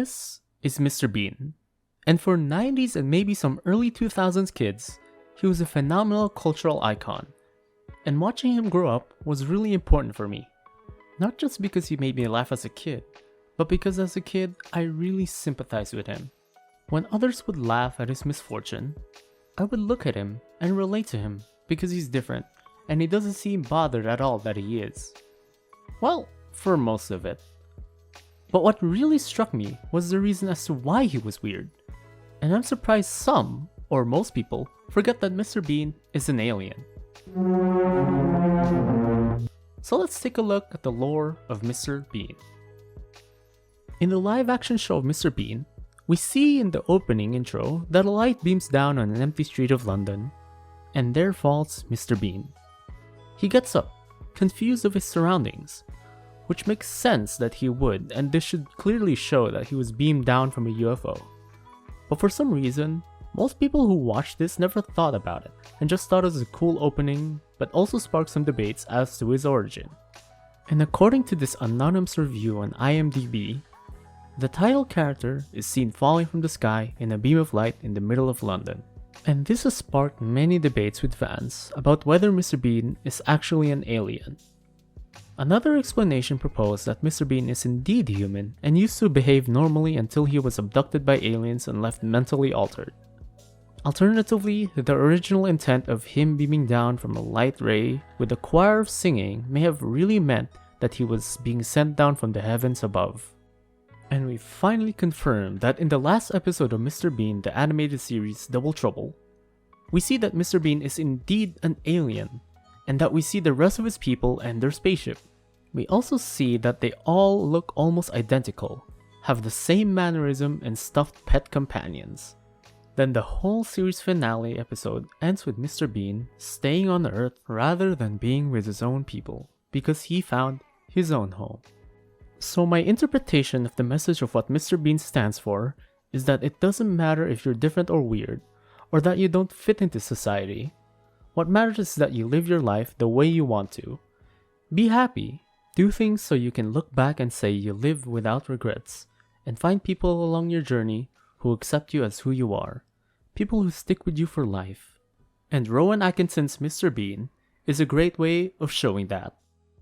This is Mr. Bean. And for 90s and maybe some early 2000s kids, he was a phenomenal cultural icon. And watching him grow up was really important for me. Not just because he made me laugh as a kid, but because as a kid, I really sympathized with him. When others would laugh at his misfortune, I would look at him and relate to him because he's different and he doesn't seem bothered at all that he is. Well, for most of it. But what really struck me was the reason as to why he was weird. And I'm surprised some, or most people, forget that Mr. Bean is an alien. So let's take a look at the lore of Mr. Bean. In the live action show of Mr. Bean, we see in the opening intro that a light beams down on an empty street of London, and there falls Mr. Bean. He gets up, confused of his surroundings, which makes sense that he would, and this should clearly show that he was beamed down from a UFO. But for some reason, most people who watched this never thought about it, and just thought it was a cool opening, but also sparked some debates as to his origin. And according to this anonymous review on IMDb, the title character is seen falling from the sky in a beam of light in the middle of London. And this has sparked many debates with fans about whether Mr. Bean is actually an alien. Another explanation proposed that Mr. Bean is indeed human and used to behave normally until he was abducted by aliens and left mentally altered. Alternatively, the original intent of him beaming down from a light ray with a choir of singing may have really meant that he was being sent down from the heavens above. And we finally confirmed that in the last episode of Mr. Bean, the animated series Double Trouble, we see that Mr. Bean is indeed an alien, and that we see the rest of his people and their spaceship. We also see that they all look almost identical, have the same mannerism and stuffed pet companions. Then the whole series finale episode ends with Mr. Bean staying on Earth rather than being with his own people, because he found his own home. So my interpretation of the message of what Mr. Bean stands for is that it doesn't matter if you're different or weird, or that you don't fit into society. What matters is that you live your life the way you want to. Be happy, do things so you can look back and say you live without regrets, and find people along your journey who accept you as who you are, people who stick with you for life. And Rowan Atkinson's Mr. Bean is a great way of showing that.